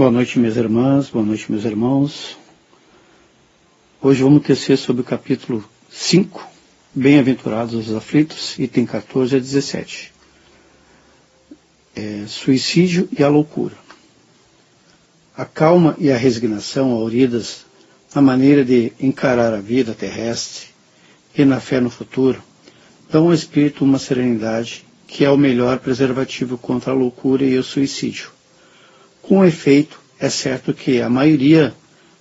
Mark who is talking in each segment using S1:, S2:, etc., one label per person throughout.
S1: Boa noite, minhas irmãs, boa noite, meus irmãos. Hoje vamos tecer sobre o capítulo 5, Bem-aventurados os aflitos, item 14 a 17. Suicídio e a loucura. A calma e a resignação auridas na maneira de encarar a vida terrestre e na fé no futuro dão ao espírito uma serenidade que é o melhor preservativo contra a loucura e o suicídio. Com efeito, é certo que a maioria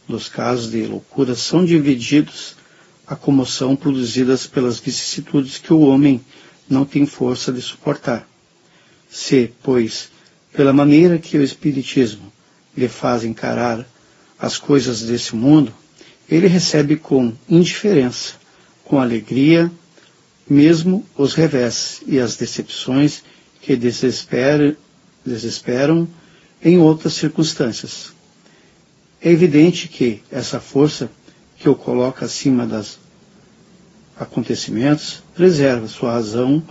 S1: dos casos de loucura são divididos à comoção produzidas pelas vicissitudes que o homem não tem força de suportar. Se, pois, pela maneira que o Espiritismo lhe faz encarar as coisas desse mundo, ele recebe com indiferença, com alegria, mesmo os revés e as decepções que desesperam em outras circunstâncias. É evidente que essa força que o coloca acima dos acontecimentos preserva sua razão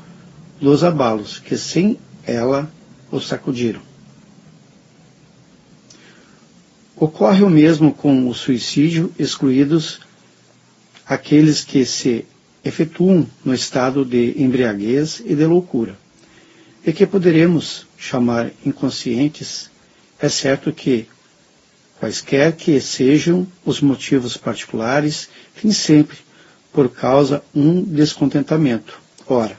S1: dos abalos que sem ela o sacudiram. Ocorre o mesmo com o suicídio, excluídos aqueles que se efetuam no estado de embriaguez e de loucura, e que poderemos chamar inconscientes. É certo que, quaisquer que sejam os motivos particulares, tem sempre por causa um descontentamento. Ora,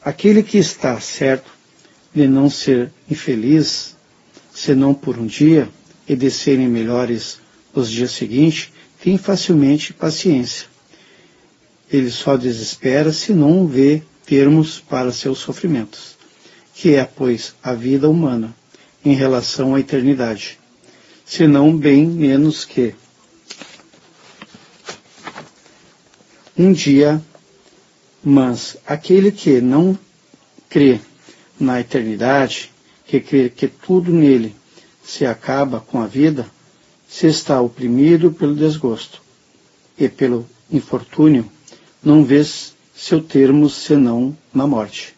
S1: aquele que está certo de não ser infeliz, senão por um dia, e de serem melhores os dias seguintes, tem facilmente paciência. Ele só desespera se não vê termos para seus sofrimentos, que é, pois, a vida humana em relação à eternidade, senão bem menos que um dia. Mas aquele que não crê na eternidade, que crê que tudo nele se acaba com a vida, se está oprimido pelo desgosto e pelo infortúnio, não vê seu termo senão na morte.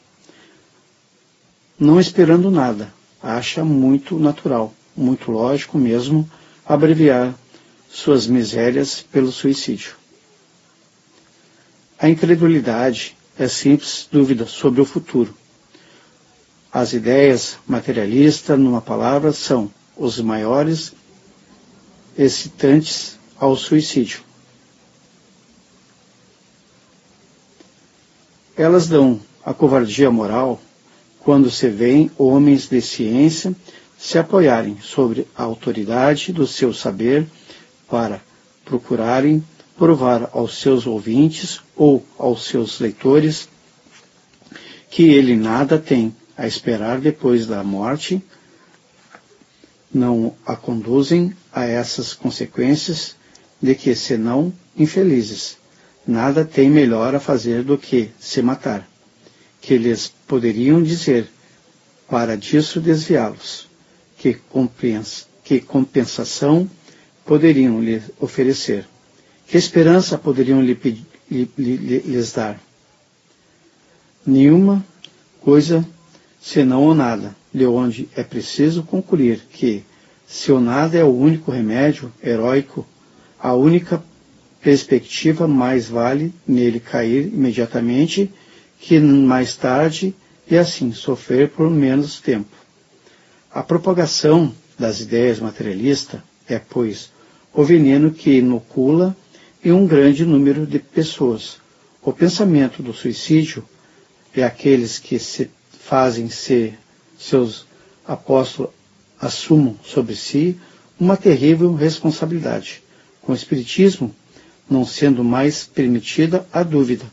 S1: Não esperando nada, acha muito natural, muito lógico mesmo, abreviar suas misérias pelo suicídio. A incredulidade é simples dúvida sobre o futuro. As ideias materialistas, numa palavra, são os maiores excitantes ao suicídio. Elas dão a covardia moral quando se veem homens de ciência se apoiarem sobre a autoridade do seu saber para procurarem provar aos seus ouvintes ou aos seus leitores que ele nada tem a esperar depois da morte, não a conduzem a essas consequências de que, senão infelizes, nada tem melhor a fazer do que se matar, que lhes poderiam dizer, para disso desviá-los, que compensação poderiam lhe oferecer, que esperança poderiam lhes dar. Nenhuma coisa senão o nada, de onde é preciso concluir que, se o nada é o único remédio heróico, a única perspectiva, mais vale nele cair imediatamente que mais tarde e assim sofrer por menos tempo. A propagação das ideias materialistas é, pois, o veneno que inocula em um grande número de pessoas. O pensamento do suicídio é aqueles que se fazem seus apóstolos assumam sobre si uma terrível responsabilidade. Com o Espiritismo, não sendo mais permitida a dúvida,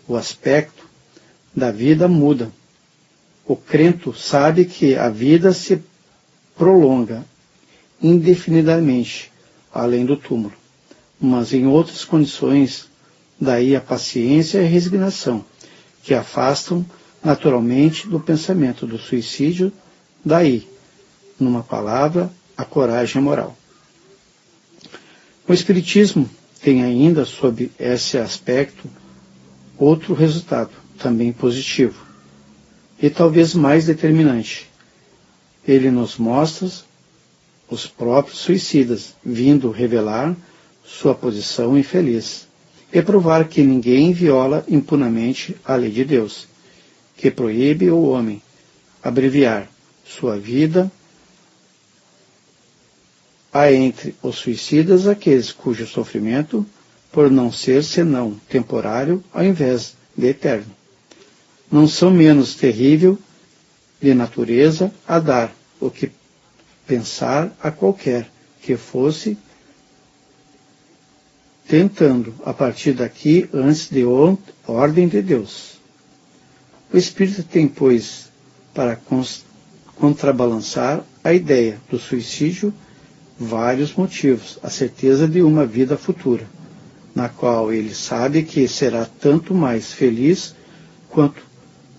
S1: o aspecto da vida muda. O crente sabe que a vida se prolonga indefinidamente além do túmulo, mas em outras condições, daí a paciência e a resignação, que afastam naturalmente do pensamento do suicídio, daí, numa palavra, a coragem moral. O Espiritismo tem ainda, sob esse aspecto, outro resultado, também positivo, e talvez mais determinante. Ele nos mostra os próprios suicidas, vindo revelar sua posição infeliz e provar que ninguém viola impunemente a lei de Deus, que proíbe ao homem abreviar sua vida. Há entre os suicidas aqueles cujo sofrimento, por não ser senão temporário ao invés de eterno, não são menos terrível de natureza a dar o que pensar a qualquer que fosse, tentando a partir daqui antes de ordem de Deus. O Espírito tem, pois, para contrabalançar a ideia do suicídio, vários motivos, a certeza de uma vida futura, na qual ele sabe que será tanto mais feliz quanto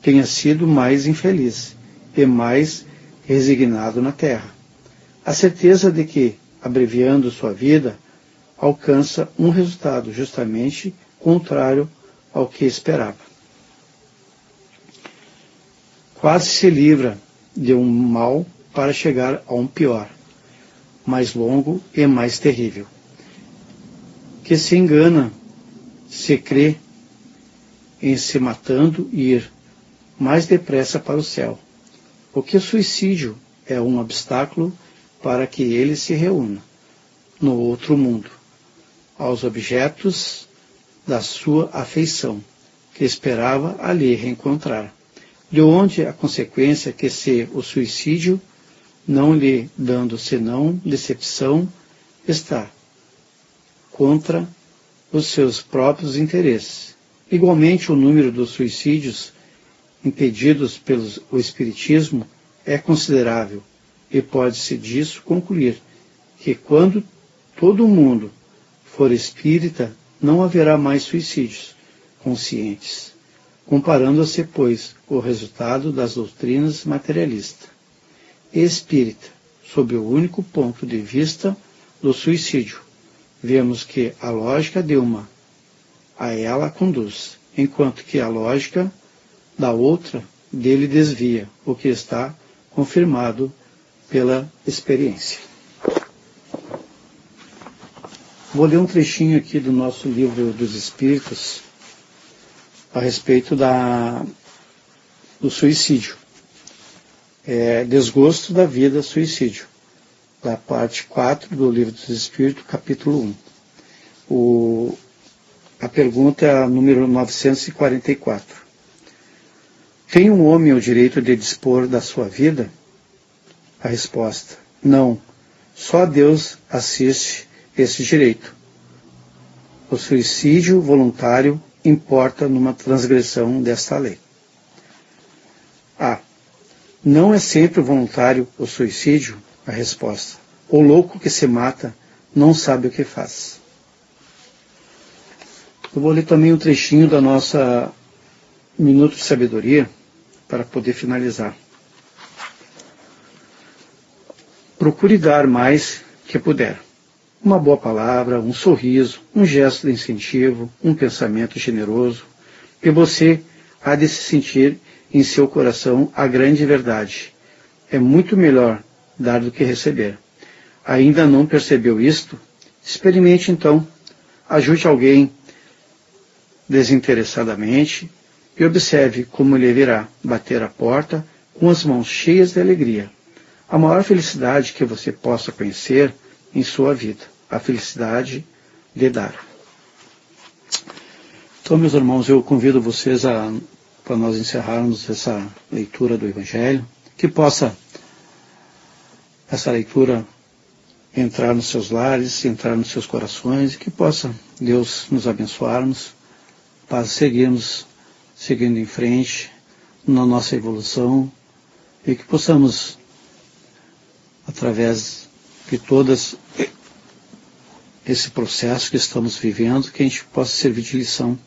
S1: tenha sido mais infeliz e mais resignado na terra. A certeza de que, abreviando sua vida, alcança um resultado justamente contrário ao que esperava. Quase se livra de um mal para chegar a um pior, mais longo e mais terrível, que se engana, se crê em se matando e ir mais depressa para o céu, porque o suicídio é um obstáculo para que ele se reúna no outro mundo, aos objetos da sua afeição, que esperava ali reencontrar, de onde a consequência que se o suicídio, não lhe dando senão decepção, está contra os seus próprios interesses. Igualmente, o número dos suicídios impedidos pelo Espiritismo é considerável, e pode-se disso concluir que quando todo mundo for espírita, não haverá mais suicídios conscientes, comparando-se, pois, o resultado das doutrinas materialista e espírita, sob o único ponto de vista do suicídio. Vemos que a lógica de uma a ela conduz, enquanto que a lógica da outra dele desvia, o que está confirmado pela experiência. Vou ler um trechinho aqui do nosso livro dos Espíritos a respeito do suicídio. Desgosto da vida, suicídio, da parte 4 do livro dos Espíritos, capítulo 1. A pergunta é a número 944. Tem um homem o direito de dispor da sua vida? A resposta: não. Só Deus assiste esse direito. O suicídio voluntário importa numa transgressão desta lei. A. Não é sempre voluntário o suicídio? A resposta: o louco que se mata não sabe o que faz. Eu vou ler também um trechinho da nossa Minuto de Sabedoria para poder finalizar. Procure dar mais que puder. Uma boa palavra, um sorriso, um gesto de incentivo, um pensamento generoso, e você há de se sentir em seu coração a grande verdade. É muito melhor dar do que receber. Ainda não percebeu isto? Experimente então. Ajude alguém desinteressadamente e observe como ele virá bater a porta com as mãos cheias de alegria. A maior felicidade que você possa conhecer em sua vida, a felicidade de dar. Então, meus irmãos, eu convido vocês para nós encerrarmos essa leitura do Evangelho, que possa essa leitura entrar nos seus lares, entrar nos seus corações, e que possa Deus nos abençoarmos para seguirmos seguindo em frente na nossa evolução, e que possamos, através de todas esse processo que estamos vivendo, que a gente possa servir de lição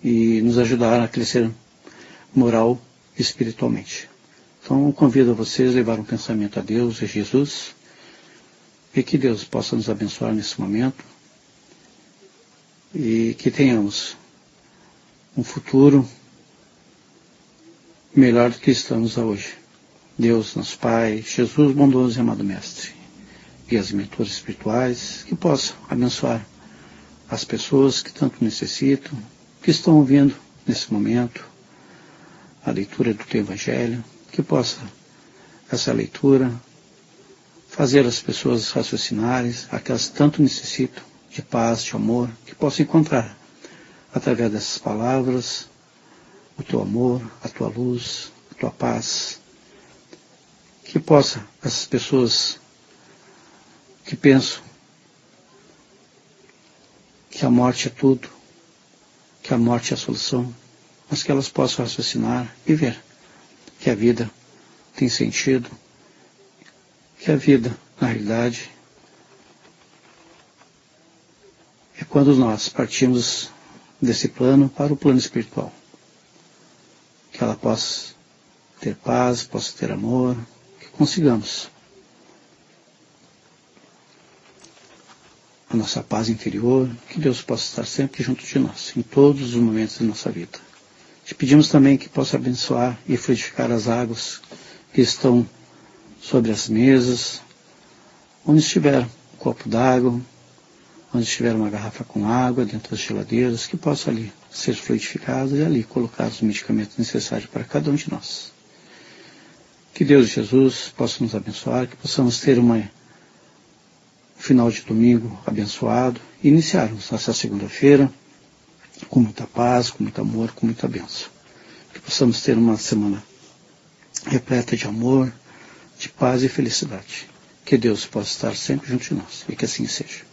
S1: e nos ajudar a crescer moral e espiritualmente. Então, eu convido a vocês a levar um pensamento a Deus e a Jesus, e que Deus possa nos abençoar nesse momento, e que tenhamos um futuro melhor do que estamos hoje. Deus, nosso Pai, Jesus bondoso e amado Mestre, guias e mentores espirituais, que possam abençoar as pessoas que tanto necessitam, que estão ouvindo nesse momento a leitura do teu Evangelho, que possa essa leitura fazer as pessoas raciocinarem, aquelas que tanto necessitam de paz, de amor, que possam encontrar, através dessas palavras, o teu amor, a tua luz, a tua paz, que possa essas pessoas que pensam que a morte é tudo, que a morte é a solução, mas que elas possam raciocinar e ver que a vida tem sentido, que a vida, na realidade, é quando nós partimos desse plano para o plano espiritual. Que ela possa ter paz, possa ter amor, que consigamos a nossa paz interior, que Deus possa estar sempre junto de nós, em todos os momentos da nossa vida. Te pedimos também que possa abençoar e fluidificar as águas que estão sobre as mesas, onde estiver um copo d'água, onde estiver uma garrafa com água dentro das geladeiras, que possa ali ser fluidificado e ali colocar os medicamentos necessários para cada um de nós. Que Deus e Jesus possam nos abençoar, que possamos ter um final de domingo abençoado e iniciarmos essa segunda-feira com muita paz, com muito amor, com muita bênção. Que possamos ter uma semana repleta de amor, de paz e felicidade. Que Deus possa estar sempre junto de nós e que assim seja.